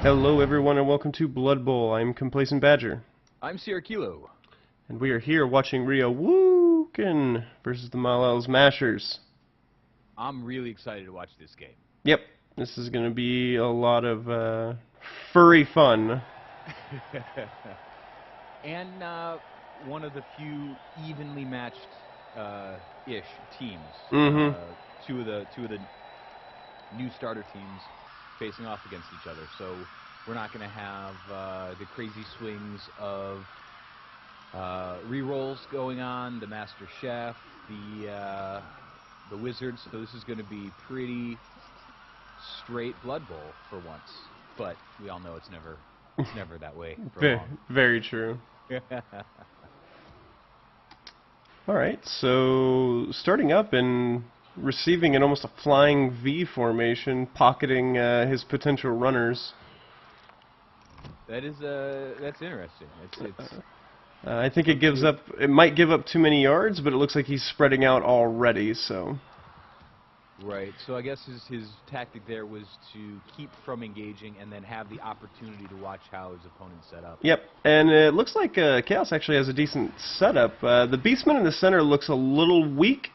Hello everyone and welcome to Blood Bowl. I'm Complacent Badger. I'm Sierra Kilo. And we are here watching Re-AWOOOOOken versus the Malal's Mashers. I'm really excited to watch this game. Yep, this is going to be a lot of furry fun. And one of the few evenly matched ish teams. Two of the new starter teams facing off against each other. So we're not going to have the crazy swings of re-rolls going on, the Master Chef, the Wizards. So this is going to be pretty straight Blood Bowl for once. But we all know it's never that way for long. Very true. Alright, so starting up and receiving in almost a flying V formation, pocketing his potential runners. That's interesting. I think it might give up too many yards, but it looks like he's spreading out already, so. Right, so I guess his tactic there was to keep from engaging and then have the opportunity to watch how his opponent set up. Yep, and it looks like Chaos actually has a decent setup. The Beastman in the center looks a little weak,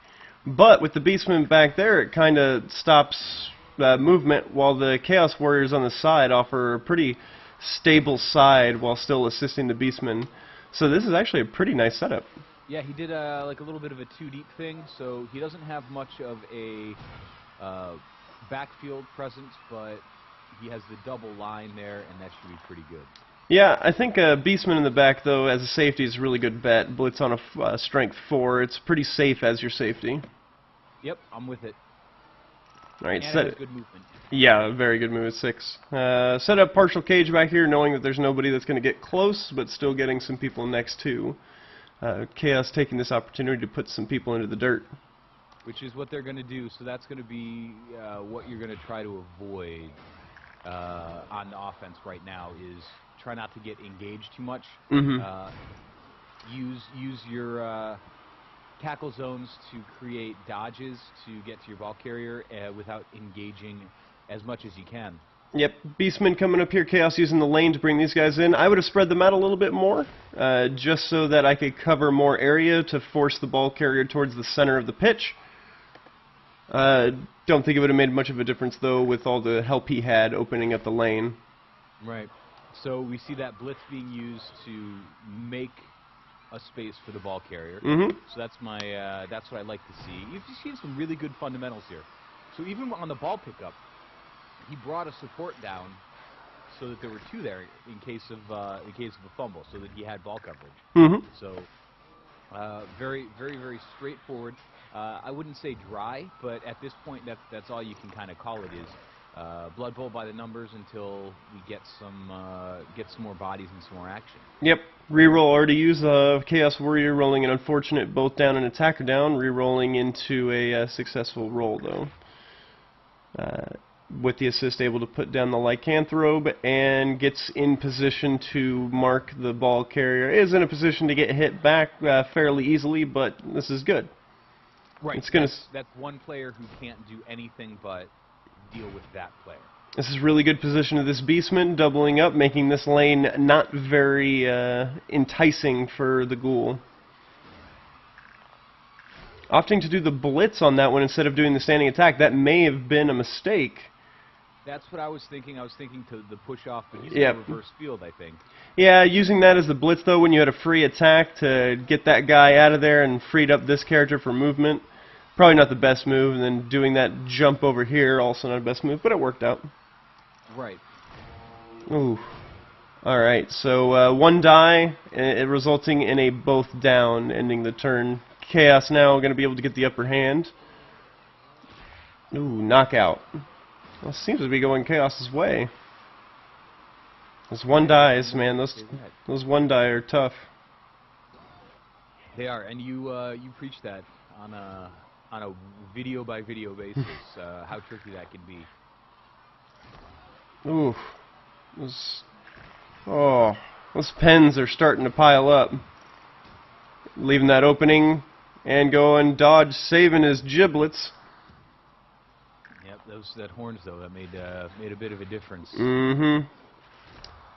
but with the Beastman back there, it kind of stops movement, while the Chaos Warriors on the side offer a pretty stable side while still assisting the Beastman. So this is actually a pretty nice setup. Yeah, he did like a little bit of a two-deep thing, so he doesn't have much of a backfield presence, but he has the double line there, and that should be pretty good. Yeah, I think Beastman in the back, though, as a safety is a really good bet. Blitz on a strength 4. It's pretty safe as your safety. Yep, I'm with it. All right, and set it has good movement. Yeah, very good move at 6. Set up partial cage back here, knowing that there's nobody that's going to get close, but still getting some people next to. Chaos taking this opportunity to put some people into the dirt. Which is what they're going to do, so that's going to be what you're going to try to avoid on the offense right now, is try not to get engaged too much. Use your tackle zones to create dodges to get to your ball carrier without engaging as much as you can. Yep, Beastman coming up here, Chaos using the lane to bring these guys in. I would have spread them out a little bit more, just so that I could cover more area to force the ball carrier towards the center of the pitch. Don't think it would have made much of a difference, though, with all the help he had opening up the lane. Right. So we see that blitz being used to make a space for the ball carrier. So that's that's what I like to see. You've seen some really good fundamentals here. So even on the ball pickup, he brought a support down so that there were 2 there in case of a fumble, so that he had ball coverage. So very straightforward. I wouldn't say dry, but at this point, that's all you can kind of call it, is Blood Bowl by the numbers until we get some more bodies and some more action. Yep. Reroll already used Chaos Warrior, rolling an unfortunate both down and attacker down, rerolling into a successful roll, though. With the assist, able to put down the lycanthrope and gets in position to mark the ball carrier. Is in a position to get hit back fairly easily, but this is good. Right. That's one player who can't do anything but deal with that player. This is really good position of this Beastman, doubling up, making this lane not very enticing for the Ghoul. Opting to do the blitz on that one instead of doing the standing attack, that may have been a mistake. That's what I was thinking. I was thinking to the push off, but using the reverse field, I think. Yeah, using that as the blitz, though, when you had a free attack to get that guy out of there and freed up this character for movement, probably not the best move. And then doing that jump over here, also not the best move, but it worked out. Right. Ooh. All right, so 1 die, resulting in a both down, ending the turn. Chaos now going to be able to get the upper hand. Ooh, knockout. Well, seems to be going Chaos's way. Those 1 dies, man. Those 1 die are tough. They are, and you preach that on a video by video basis. How tricky that can be. Ooh, those pens are starting to pile up. Leaving that opening and going dodge, saving his giblets. Yep, that horns though, that made a bit of a difference.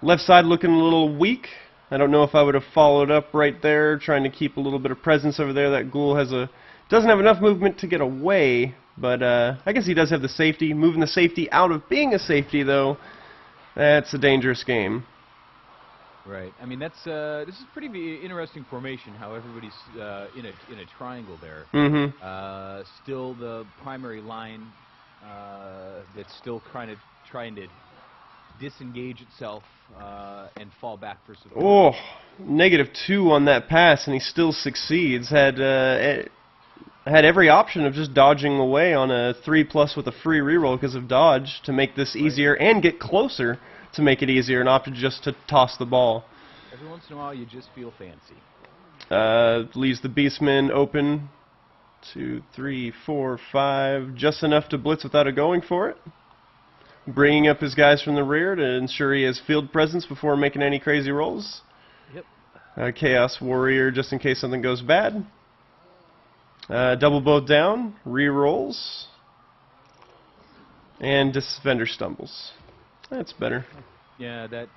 Left side looking a little weak. I don't know if I would have followed up right there, trying to keep a little bit of presence over there. That ghoul doesn't have enough movement to get away, but I guess he does have the safety. Moving the safety out of being a safety, though, that's a dangerous game. Right. I mean, this is pretty interesting formation. How everybody's in a triangle there. Mm-hmm. Still the primary line that's still trying to disengage itself and fall back for support. Oh, -2 on that pass, and he still succeeds. Had every option of just dodging away on a 3+ with a free reroll because of dodge to make this easier and get closer to make it easier, and opted just to toss the ball. Every once in a while, you just feel fancy. Leaves the Beastman open. 2, 3, 4, 5, just enough to blitz without a going for it. Bringing up his guys from the rear to ensure he has field presence before making any crazy rolls. Yep. Chaos Warrior just in case something goes bad. Double both down, re-rolls, and Defender stumbles. That's better. Yeah, that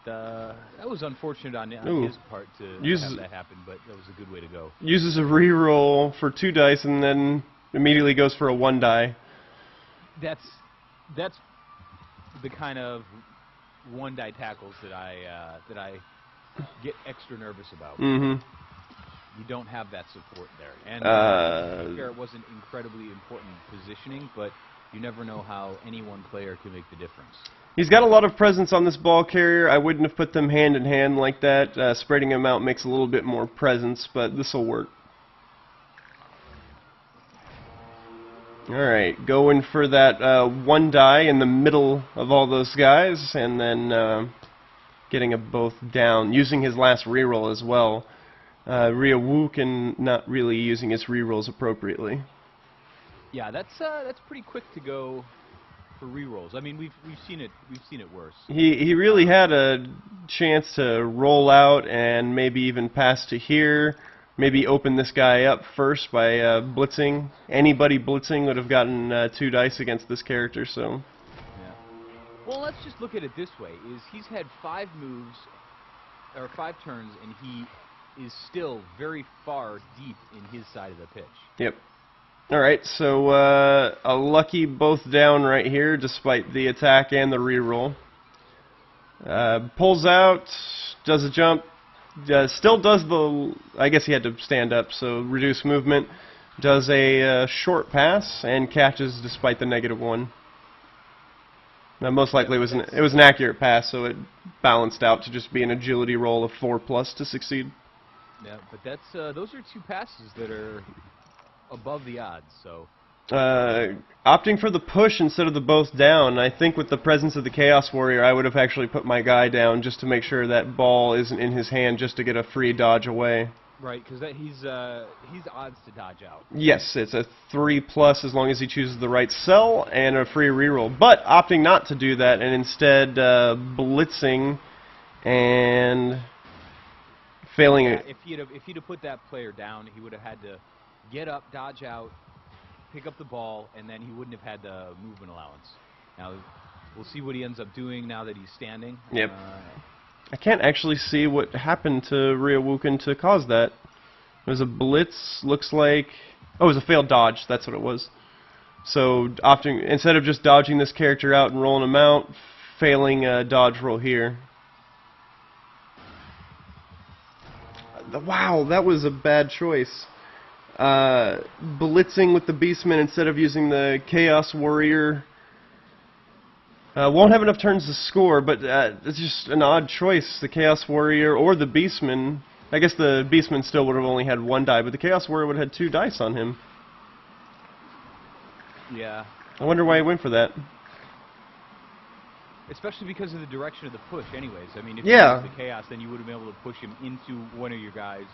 was unfortunate on his part to have that happen, but that was a good way to go. Uses a re-roll for 2 dice and then immediately goes for a 1 die. That's the kind of 1 die tackles that I get extra nervous about. Mm-hmm. You don't have that support there, and it wasn't incredibly important positioning, but you never know how any one player can make the difference. He's got a lot of presence on this ball carrier. I wouldn't have put them hand in hand like that. Spreading them out makes a little bit more presence, but this will work. Alright, going for that 1 die in the middle of all those guys, and then getting them both down, using his last reroll as well. Re-AWOOOOken not really using his rerolls appropriately. Yeah, that's pretty quick to go for rerolls. I mean, we've seen it worse. He really had a chance to roll out and maybe even pass to here. Maybe open this guy up first by blitzing. Anybody blitzing would have gotten 2 dice against this character. So. Yeah. Well, let's just look at it this way: he's had 5 moves or 5 turns, and he is still very far deep in his side of the pitch. Yep. Alright, so a lucky both down right here, despite the attack and the reroll. Pulls out, does a jump, still does the... I guess he had to stand up, so reduce movement. Does a short pass, and catches despite the -1. Now, most likely it was an accurate pass, so it balanced out to just be an agility roll of 4+ to succeed. Yeah, but those are 2 passes that are above the odds. So opting for the push instead of the both down. I think with the presence of the Chaos Warrior, I would have actually put my guy down just to make sure that ball isn't in his hand, just to get a free dodge away. Right, because he's odds to dodge out. Yes, it's a 3+ as long as he chooses the right cell and a free reroll. But opting not to do that and instead blitzing and failing it. If he'd have put that player down, he would have had to get up, dodge out, pick up the ball, and then he wouldn't have had the movement allowance. Now, we'll see what he ends up doing now that he's standing. Yep. I can't actually see what happened to Re-AWOOOOken to cause that. It was a blitz, looks like... Oh, it was a failed dodge, that's what it was. So, instead of just dodging this character out and rolling him out, failing a dodge roll here. Wow, that was a bad choice. Blitzing with the Beastman instead of using the Chaos Warrior. Won't have enough turns to score, but it's just an odd choice. The Chaos Warrior or the Beastman. I guess the Beastman still would have only had 1 die, but the Chaos Warrior would have had 2 dice on him. Yeah. I wonder why he went for that. Especially because of the direction of the push anyways. I mean, if you used the Chaos, then you would have been able to push him into one of your guys.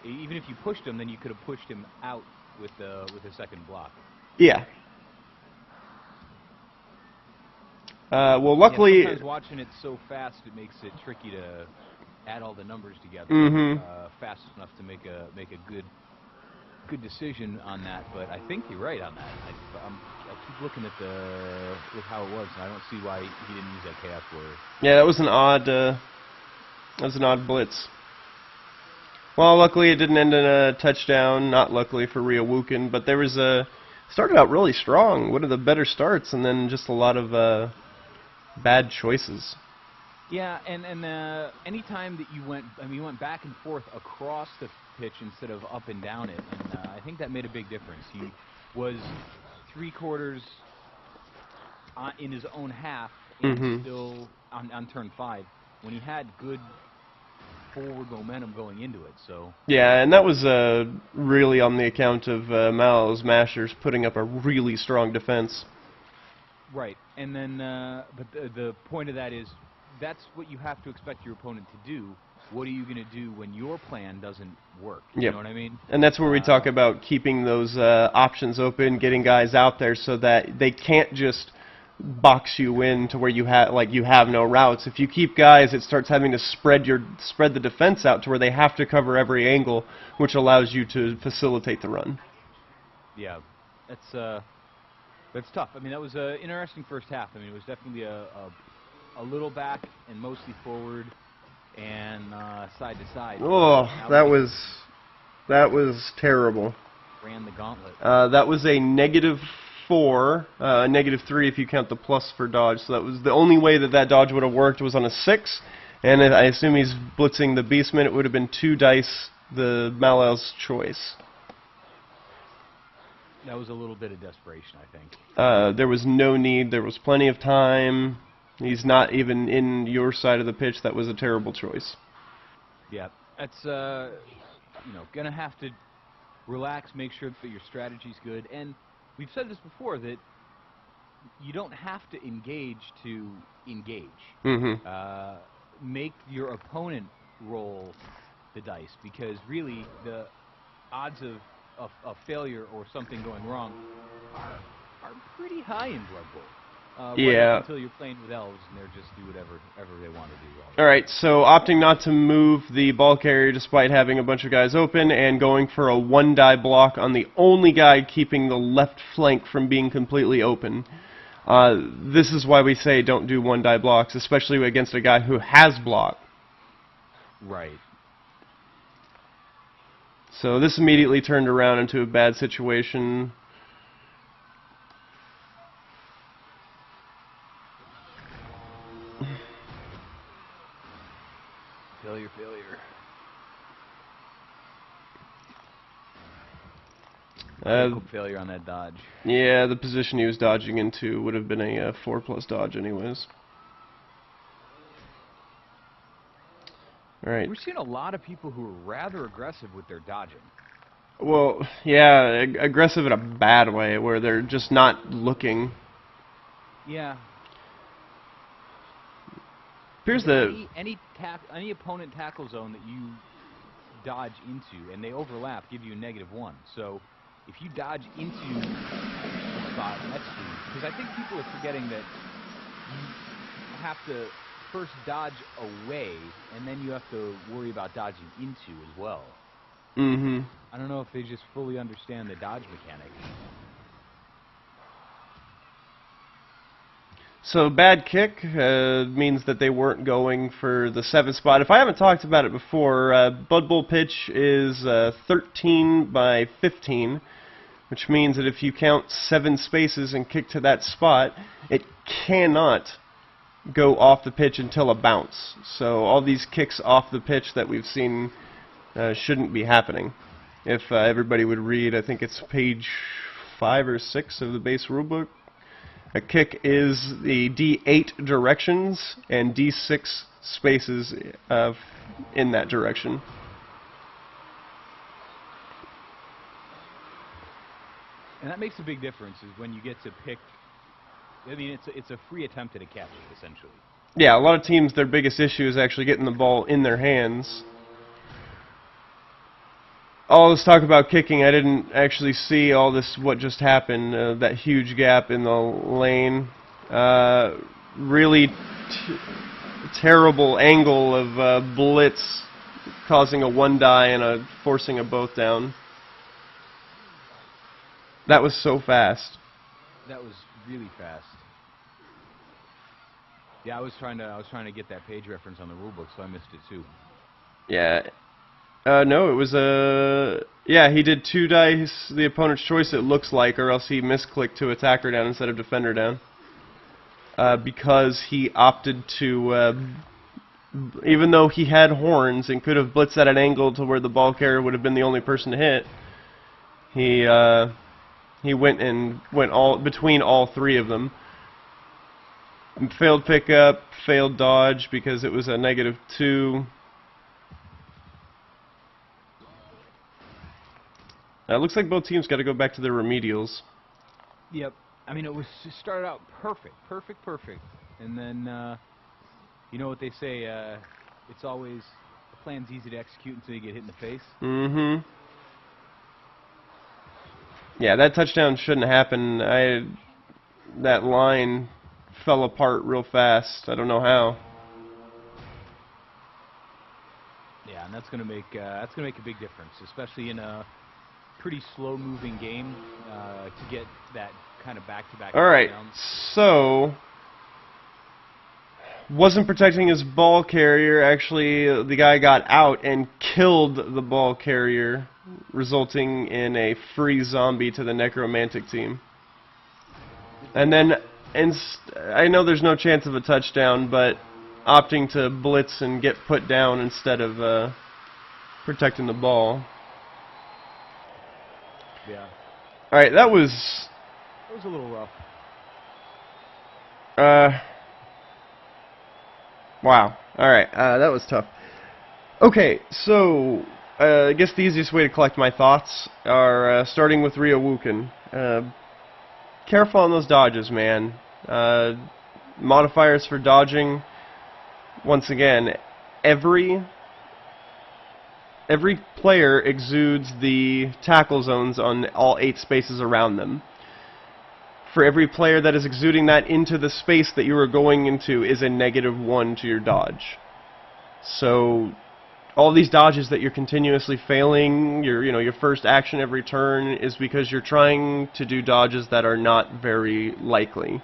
Even if you pushed him, then you could have pushed him out with a second block. Yeah. Well, luckily... Sometimes watching it so fast, it makes it tricky to add all the numbers together fast enough to make a good decision on that. But I think you're right on that. I keep looking at with how it was, and I don't see why he didn't use that Chaos Warrior. Yeah, that was an odd That was an odd blitz. Well, luckily it didn't end in a touchdown. Not luckily for Re-AWOOOOken, but there was a started out really strong. One of the better starts, and then just a lot of bad choices. Yeah, and any time that you went back and forth across the pitch instead of up and down it, and I think that made a big difference. He was 3/4 in his own half, and still on turn 5 when he had good forward momentum going into it. So yeah, and that was really on the account of Malal's mashers putting up a really strong defense. Right, and then but the point of that is that's what you have to expect your opponent to do. What are you going to do when your plan doesn't work? You know what I mean? And that's where we talk about keeping those options open, getting guys out there so that they can't just box you in to where you have no routes. If you keep guys, it starts having to spread the defense out to where they have to cover every angle, which allows you to facilitate the run. Yeah, that's tough. I mean, that was an interesting first half. I mean, it was definitely a little back and mostly forward and side to side. Oh, that was terrible. Ran the gauntlet. That was a -4, -3 if you count the plus for dodge. So that was the only way that dodge would have worked was on a 6. And I assume he's blitzing the Beastman. It would have been 2 dice, the Malal's choice. That was a little bit of desperation, I think. There was no need. There was plenty of time. He's not even in your side of the pitch. That was a terrible choice. Yeah, that's gonna have to relax, make sure that your strategy's good, and we've said this before that you don't have to engage to engage. Make your opponent roll the dice, because really the odds of failure or something going wrong are pretty high in Blood Bowl. Yeah. Until you're playing with elves and they're just do whatever they want to do. All right, so opting not to move the ball carrier despite having a bunch of guys open and going for a 1-die block on the only guy keeping the left flank from being completely open. This is why we say don't do 1-die blocks, especially against a guy who has block. Right. So this immediately turned around into a bad situation. Failure. Failure on that dodge. Yeah, the position he was dodging into would have been a 4+ dodge anyways. All right. We're seeing a lot of people who are rather aggressive with their dodging. Well, yeah, aggressive in a bad way, where they're just not looking. Yeah. Here's any opponent tackle zone that you dodge into and they overlap give you a -1. So if you dodge into a spot next to you, because I think people are forgetting that you have to first dodge away and then you have to worry about dodging into as well. I don't know if they just fully understand the dodge mechanic. So bad kick means that they weren't going for the 7th spot. If I haven't talked about it before, Blood Bowl pitch is 13 by 15, which means that if you count 7 spaces and kick to that spot, it cannot go off the pitch until a bounce. So all these kicks off the pitch that we've seen shouldn't be happening. If everybody would read, I think it's page 5 or 6 of the base rulebook. A kick is the D8 directions and D6 spaces in that direction. And that makes a big difference is when you get to pick. I mean, it's a free attempt at a catch, essentially. Yeah, a lot of teams, their biggest issue is actually getting the ball in their hands. All this talk about kicking, I didn't actually see all this, what just happened, that huge gap in the lane. Really terrible angle of blitz, causing a 1-die and forcing a both down. That was so fast. That was really fast. Yeah, I was trying to get that page reference on the rulebook, so I missed it too. Yeah. No, it was yeah, he did 2 dice, the opponent's choice it looks like, or else he misclicked to attacker down instead of defender down. Because he opted to, even though he had horns and could have blitzed at an angle to where the ball carrier would have been the only person to hit, he went all between all 3 of them. Failed pickup, failed dodge because it was a -2. It looks like both teams got to go back to their remedials. Yep. I mean, it started out perfect, and then you know what they say? It's always the plan's easy to execute until you get hit in the face. Mm-hmm. Yeah, that touchdown shouldn't happen. That line fell apart real fast. I don't know how. Yeah, and that's gonna make a big difference, especially in a pretty slow-moving game to get that kind of back-to-back. All right, so wasn't protecting his ball carrier. Actually, the guy got out and killed the ball carrier, resulting in a free zombie to the necromantic team. And then, I know there's no chance of a touchdown, but opting to blitz and get put down instead of protecting the ball. Yeah. All right, that was a little rough. Wow. All right, that was tough. Okay, so I guess the easiest way to collect my thoughts are starting with Re-AWOOOOken. Careful on those dodges, man. Modifiers for dodging. Once again, every player exudes the tackle zones on all 8 spaces around them. For every player that is exuding that into the space that you are going into is a -1 to your dodge. So all these dodges that you're continuously failing, your first action every turn is because you're trying to do dodges that are not very likely.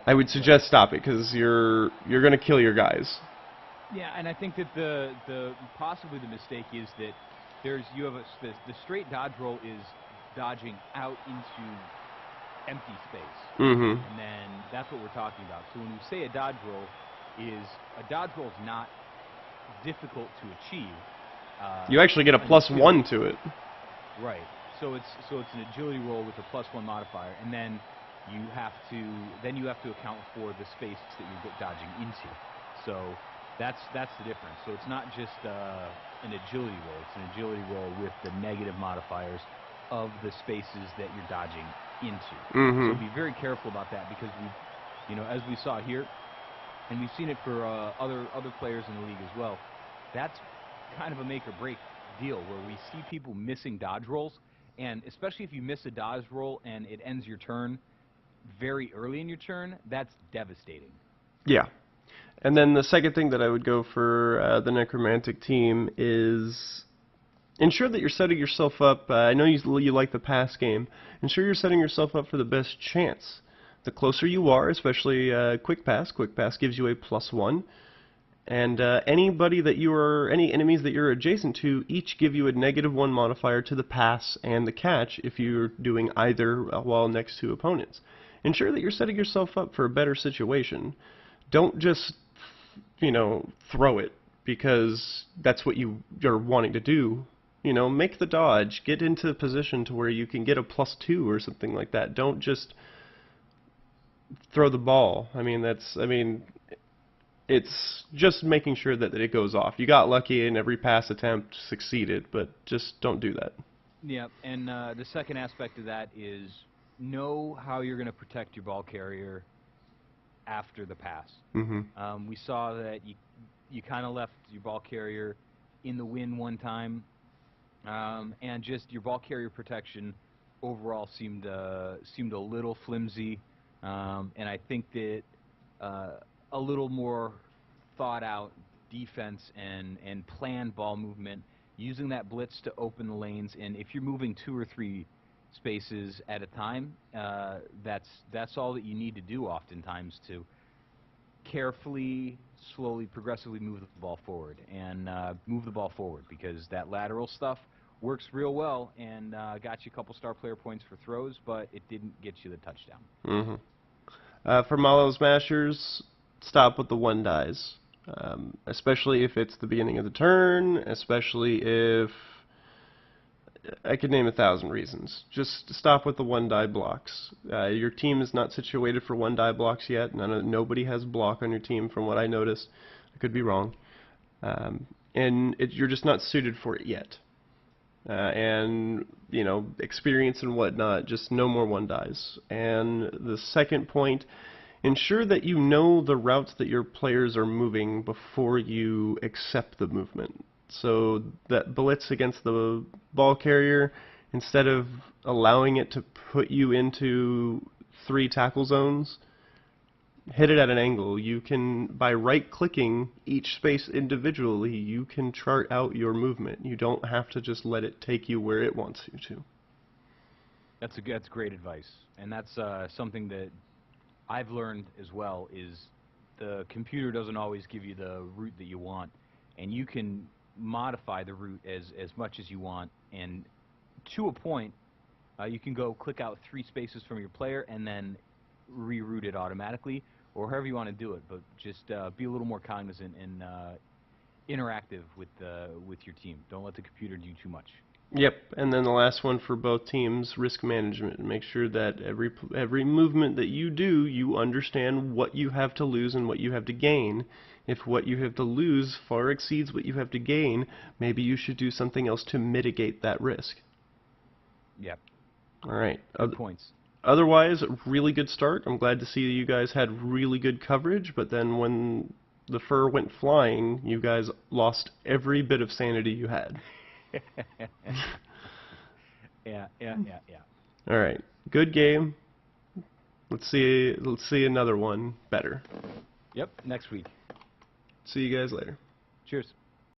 I would suggest stop it because you're going to kill your guys. Yeah, and I think that possibly the mistake is that you have the straight dodge roll is dodging out into empty space. Mm-hmm. And then that's what we're talking about. So when we say a dodge roll is not difficult to achieve. You actually get a +1 to it. Right. So it's an agility roll with a +1 modifier, and then you have to account for the space that you're dodging into. So that's the difference. So it's not just an agility roll. It's an agility roll with the negative modifiers of the spaces that you're dodging into. Mm-hmm. So be very careful about that because as we saw here, and we've seen it for other players in the league as well. That's kind of a make or break deal where we see people missing dodge rolls, and especially if you miss a dodge roll and it ends your turn very early in your turn, that's devastating. Yeah. And then the second thing that I would go for the necromantic team is ensure that you're setting yourself up. I know you like the pass game. Ensure you're setting yourself up for the best chance. The closer you are, especially quick pass gives you a +1. And any enemies that you're adjacent to each give you a -1 modifier to the pass and the catch if you're doing either while next to opponents. Ensure that you're setting yourself up for a better situation. Don't just, throw it because that's what you're wanting to do. Make the dodge, get into a position to where you can get a +2 or something like that. Don't just throw the ball. It's just making sure that it goes off. You got lucky and every pass attempt succeeded, but just don't do that. Yeah, and the second aspect of that is know how you're going to protect your ball carrier after the pass. Mm-hmm. We saw that you kind of left your ball carrier in the wind one time, and just your ball carrier protection overall seemed a little flimsy, and I think that a little more thought out defense and planned ball movement, using that blitz to open the lanes, and if you're moving 2 or 3 spaces at a time, that's all that you need to do oftentimes to carefully, slowly, progressively move the ball forward and move the ball forward, because that lateral stuff works real well and got you a couple star player points for throws, but it didn't get you the touchdown. For Malal Smashers, stop with the one dies, especially if it's the beginning of the turn, especially if I could name 1,000 reasons. Just stop with the one die blocks. Your team is not situated for one die blocks yet. Nobody has block on your team from what I noticed. I could be wrong. And you're just not suited for it yet. And, you know, experience and whatnot, just no more one dies. And the second point, ensure that you know the routes that your players are moving before you accept the movement. So that blitz against the ball carrier, instead of allowing it to put you into 3 tackle zones, hit it at an angle. You can, by right-clicking each space individually, you can chart out your movement. You don't have to just let it take you where it wants you to. That's great advice, and that's something that I've learned as well, is the computer doesn't always give you the route that you want, and you can modify the route as much as you want, and to a point you can go click out 3 spaces from your player and then reroute it automatically, or however you want to do it, but just be a little more cognizant and interactive with your team. Don't let the computer do too much. Yep, and then the last one for both teams, risk management. Make sure that every movement that you do, you understand what you have to lose and what you have to gain. If what you have to lose far exceeds what you have to gain, maybe you should do something else to mitigate that risk. Yep. All right. Good points. Otherwise, really good start. I'm glad to see you guys had really good coverage, but then when the fur went flying, you guys lost every bit of sanity you had. Yeah. All right, good game. Let's see another one better. Yep, next week. See you guys later. Cheers.